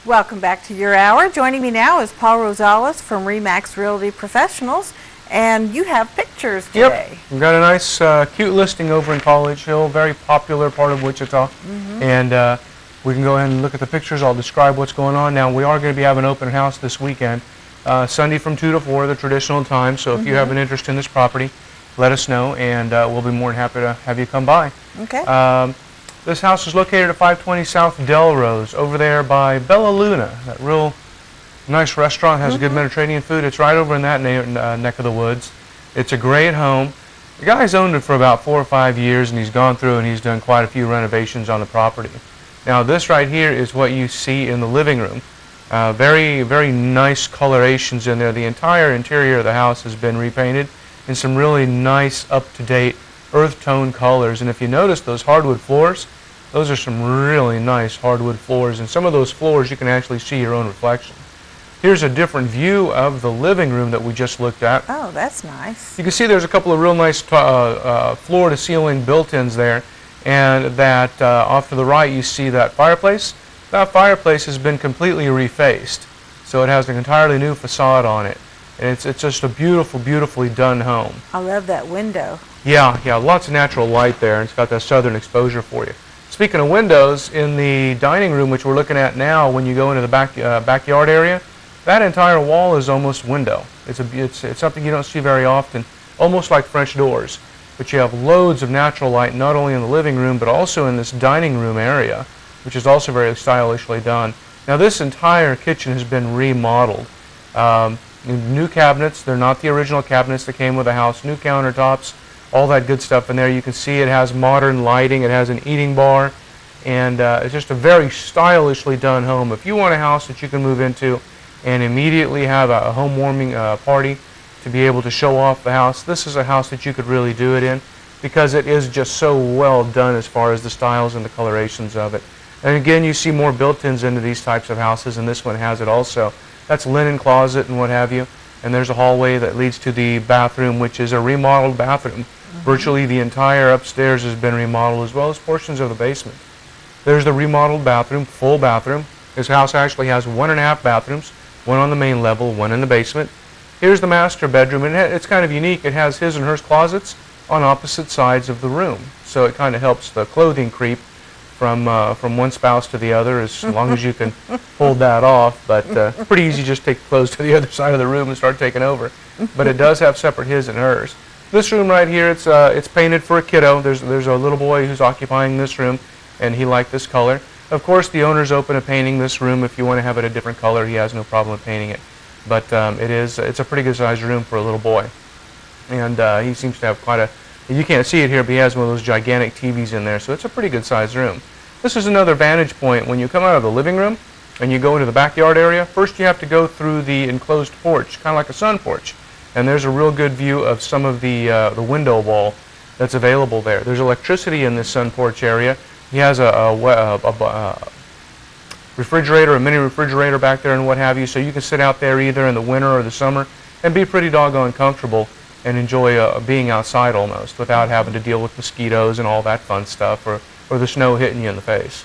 Welcome back to your hour. Joining me now is Paul Rosales from RE/MAX Realty Professionals, and you have pictures today. Yep, we've got a nice, cute listing over in College Hill, very popular part of Wichita, and we can go ahead and look at the pictures. I'll describe what's going on. Now, we are going to be having an open house this weekend, Sunday from 2 to 4, the traditional time, so if you have an interest in this property, let us know, and we'll be more than happy to have you come by. Okay. This house is located at 520 South Dellrose, over there by Bella Luna, that real nice restaurant, has good Mediterranean food. It's right over in that neck of the woods. It's a great home. The guy's owned it for about 4 or 5 years, and he's gone through and he's done quite a few renovations on the property. Now, this right here is what you see in the living room. Very, very nice colorations in there. The entire interior of the house has been repainted in some really nice, up-to-date earth tone colors. And if you notice those hardwood floors, those are some really nice hardwood floors, and some of those floors you can actually see your own reflection. Here's a different view of the living room that we just looked at. Oh, that's nice. You can see there's a couple of real nice floor-to-ceiling built-ins there, and that off to the right you see that fireplace. That fireplace has been completely refaced, so it has an entirely new facade on it. And it's just a beautiful, beautifully done home. I love that window. Yeah, lots of natural light there, and it's got that southern exposure for you. Speaking of windows, in the dining room, which we're looking at now, when you go into the backyard area, that entire wall is almost window. It's something you don't see very often, almost like French doors. But you have loads of natural light, not only in the living room, but also in this dining room area, which is also very stylishly done. Now, this entire kitchen has been remodeled. New cabinets, they're not the original cabinets that came with the house, new countertops, all that good stuff in there. You can see it has modern lighting, it has an eating bar, and it's just a very stylishly done home. If you want a house that you can move into and immediately have a home warming party to be able to show off the house, this is a house that you could really do it in, because it is just so well done as far as the styles and the colorations of it. And again, you see more built-ins into these types of houses, and this one has it also. That's linen closet and what have you. And there's a hallway that leads to the bathroom, which is a remodeled bathroom. Virtually the entire upstairs has been remodeled, as well as portions of the basement. There's the remodeled bathroom, full bathroom. This house actually has 1.5 bathrooms, one on the main level, one in the basement. Here's the master bedroom, and it's kind of unique. It has his and hers closets on opposite sides of the room. So it kind of helps the clothing creep from one spouse to the other, as long as you can hold that off. But it's pretty easy, just take the clothes to the other side of the room and start taking over. But it does have separate his and hers. This room right here, it's painted for a kiddo. There's a little boy who's occupying this room, and he liked this color. Of course, the owner's open to painting this room. If you want to have it a different color, he has no problem with painting it. But it's a pretty good sized room for a little boy. And he seems to have quite a, you can't see it here, but he has one of those gigantic TVs in there, so it's a pretty good sized room. This is another vantage point. When you come out of the living room and you go into the backyard area, first you have to go through the enclosed porch, kind of like a sun porch. And there's a real good view of some of the window wall that's available there. There's electricity in this sun porch area. He has a refrigerator, a mini refrigerator back there and what have you, so you can sit out there either in the winter or the summer and be pretty doggone comfortable and enjoy being outside almost without having to deal with mosquitoes and all that fun stuff, or the snow hitting you in the face.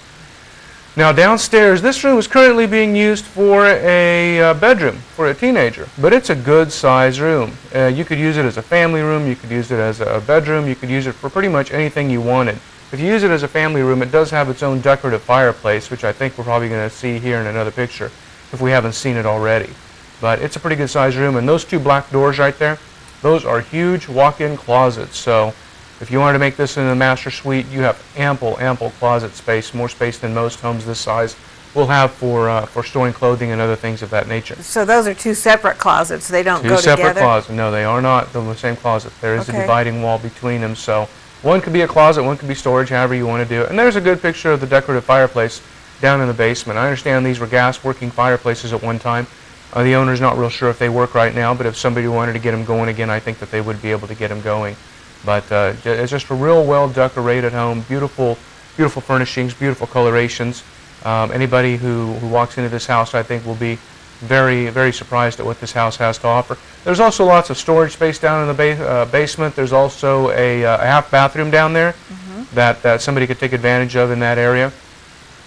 Now, downstairs, this room is currently being used for a bedroom for a teenager, but it's a good size room. You could use it as a family room, you could use it as a bedroom, you could use it for pretty much anything you wanted. If you use it as a family room, it does have its own decorative fireplace, which I think we're probably going to see here in another picture if we haven't seen it already. But it's a pretty good size room, and those two black doors right there, those are huge walk-in closets. So if you wanted to make this into a master suite, you have ample, ample closet space, more space than most homes this size will have for storing clothing and other things of that nature. So those are two separate closets. They don't go together? Two separate closets. No, they are not the same closet. There is a dividing wall between them. So one could be a closet, one could be storage, however you want to do it. And there's a good picture of the decorative fireplace down in the basement. I understand these were gas-working fireplaces at one time. The owner's not real sure if they work right now, but if somebody wanted to get them going again, I think that they would be able to get them going. But it's just a real well-decorated home, beautiful, beautiful furnishings, beautiful colorations. Anybody who walks into this house, I think, will be very, very surprised at what this house has to offer. There's also lots of storage space down in the basement. There's also a half bathroom down there that somebody could take advantage of in that area.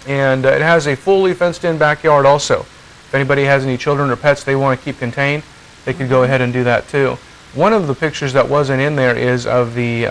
And it has a fully fenced-in backyard also. If anybody has any children or pets they want to keep contained, they could go ahead and do that too. One of the pictures that wasn't in there is of the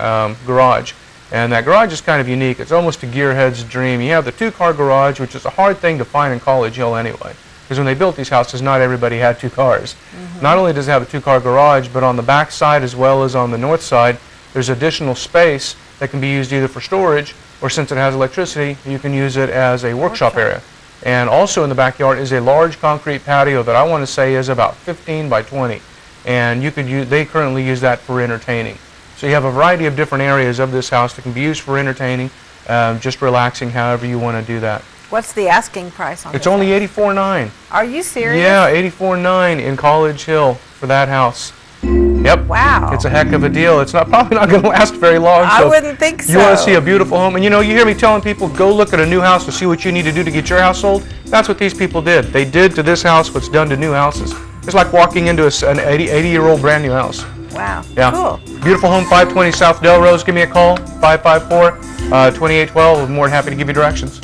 garage. And that garage is kind of unique. It's almost a gearhead's dream. You have the two-car garage, which is a hard thing to find in College Hill anyway. Because when they built these houses, not everybody had two cars. Not only does it have a two-car garage, but on the back side as well as on the north side, there's additional space that can be used either for storage, or since it has electricity, you can use it as a workshop area. And also in the backyard is a large concrete patio that I want to say is about 15 by 20. And you could use, they currently use that for entertaining. So you have a variety of different areas of this house that can be used for entertaining, just relaxing, however you want to do that. What's the asking price on this? It's only $84,900. Are you serious? Yeah, $84,900 in College Hill for that house. Yep. Wow. It's a heck of a deal. It's probably not going to last very long. I wouldn't think so. You want to see a beautiful home, and you know, you hear me telling people, go look at a new house to see what you need to do to get your house sold. That's what these people did. They did to this house what's done to new houses. It's like walking into an 80-year-old brand new house. Wow. Yeah. Cool. Beautiful home, 520 South Dellrose. Give me a call, 554-2812. I'm more than happy to give you directions.